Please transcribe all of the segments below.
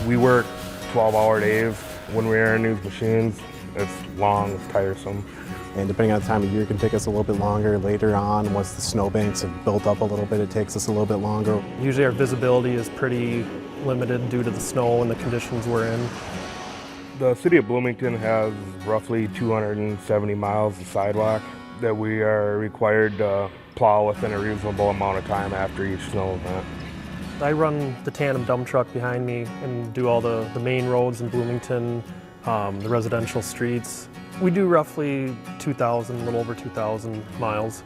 We work 12-hour days when we're in these machines. It's long, it's tiresome. And depending on the time of year, it can take us a little bit longer. Later on, once the snowbanks have built up a little bit, it takes us a little bit longer. Usually our visibility is pretty limited due to the snow and the conditions we're in. The city of Bloomington has roughly 270 miles of sidewalk that we are required to plow within a reasonable amount of time after each snow event. I run the tandem dump truck behind me and do all the main roads in Bloomington, the residential streets. We do roughly 2,000, a little over 2,000 miles.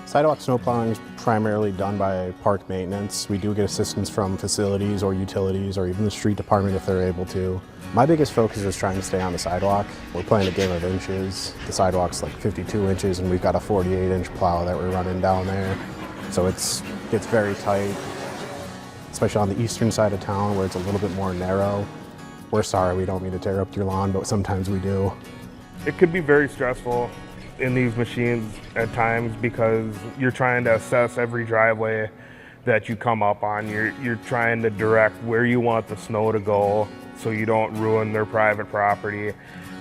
Sidewalk snowplowing is primarily done by park maintenance. We do get assistance from facilities or utilities or even the street department if they're able to. My biggest focus is trying to stay on the sidewalk. We're playing a game of inches. The sidewalk's like 52 inches and we've got a 48-inch plow that we're running down there. So it gets very tight, especially on the eastern side of town where it's a little bit more narrow. We're sorry, we don't mean to tear up your lawn, but sometimes we do. It could be very stressful in these machines at times because you're trying to assess every driveway that you come up on. You're trying to direct where you want the snow to go so you don't ruin their private property,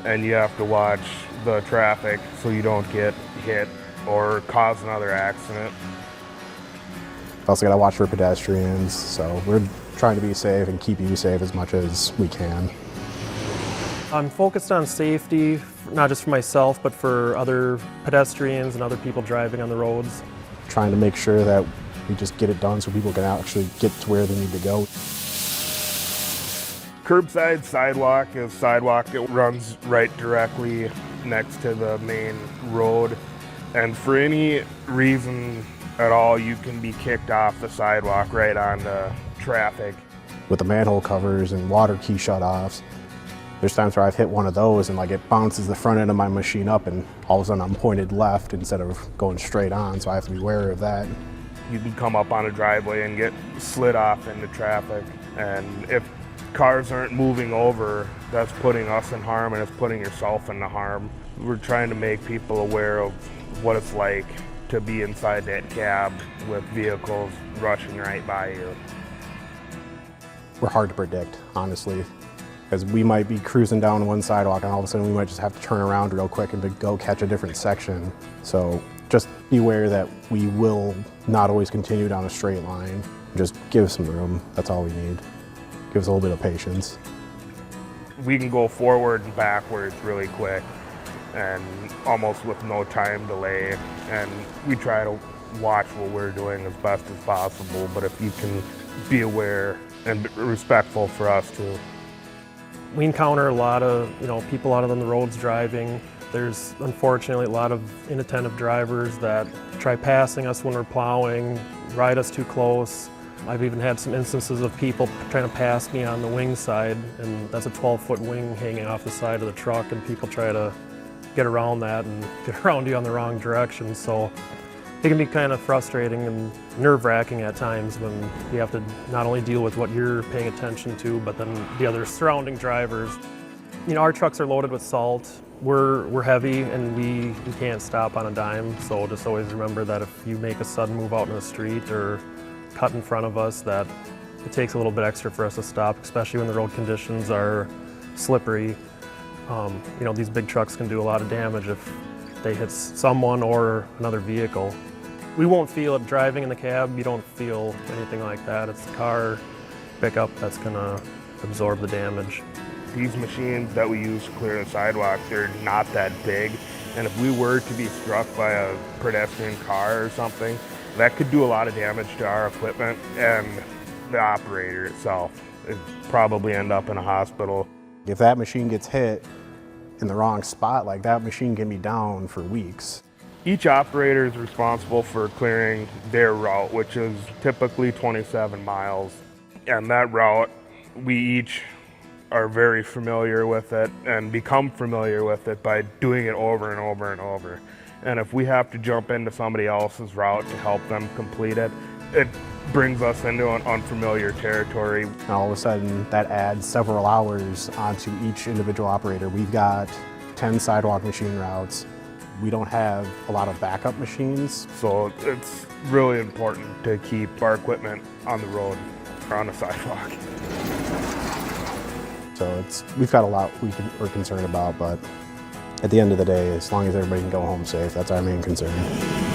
and you have to watch the traffic so you don't get hit or cause another accident. Also got to watch for pedestrians, so we're trying to be safe and keep you safe as much as we can. I'm focused on safety, not just for myself, but for other pedestrians and other people driving on the roads. Trying to make sure that we just get it done so people can actually get to where they need to go. Curbside sidewalk is sidewalk that runs right directly next to the main road. And for any reason at all, you can be kicked off the sidewalk right onto traffic. With the manhole covers and water key shutoffs, there's times where I've hit one of those and like it bounces the front end of my machine up and all of a sudden I'm pointed left instead of going straight on, so I have to be wary of that. You can come up on a driveway and get slid off into traffic, and if cars aren't moving over, that's putting us in harm and it's putting yourself into harm. We're trying to make people aware of what it's like to be inside that cab with vehicles rushing right by you. We're hard to predict, honestly, because we might be cruising down one sidewalk and all of a sudden we might just have to turn around real quick and go catch a different section. So just be aware that we will not always continue down a straight line. Just give us some room, that's all we need. Give us a little bit of patience. We can go forward and backwards really quick and almost with no time delay, and we try to watch what we're doing as best as possible, but if you can be aware and be respectful for us too. We encounter a lot of people out on the roads driving. There's unfortunately a lot of inattentive drivers that try passing us when we're plowing, ride us too close. I've even had some instances of people trying to pass me on the wing side, and that's a 12-foot wing hanging off the side of the truck, and people try to get around that and get around you on the wrong direction. So it can be kind of frustrating and nerve-wracking at times when you have to not only deal with what you're paying attention to, but then the other surrounding drivers. Our trucks are loaded with salt. We're heavy and we can't stop on a dime, so just always remember that if you make a sudden move out in the street or cut in front of us, that it takes a little bit extra for us to stop, especially when the road conditions are slippery. These big trucks can do a lot of damage if they hit someone or another vehicle. We won't feel it driving in the cab. You don't feel anything like that. It's the car pickup that's gonna absorb the damage. These machines that we use to clear the sidewalk, they're not that big, and if we were to be struck by a pedestrian car or something, that could do a lot of damage to our equipment and the operator itself. It'd probably end up in a hospital. If that machine gets hit in the wrong spot, like that machine can be down for weeks. Each operator is responsible for clearing their route, which is typically 27 miles. And that route, we each are very familiar with it and become familiar with it by doing it over and over and over. And if we have to jump into somebody else's route to help them complete it, it brings us into an unfamiliar territory. And all of a sudden, that adds several hours onto each individual operator. We've got 10 sidewalk machine routes. We don't have a lot of backup machines. So it's really important to keep our equipment on the road or on the sidewalk. So we've got a lot we're concerned about, but at the end of the day, as long as everybody can go home safe, that's our main concern.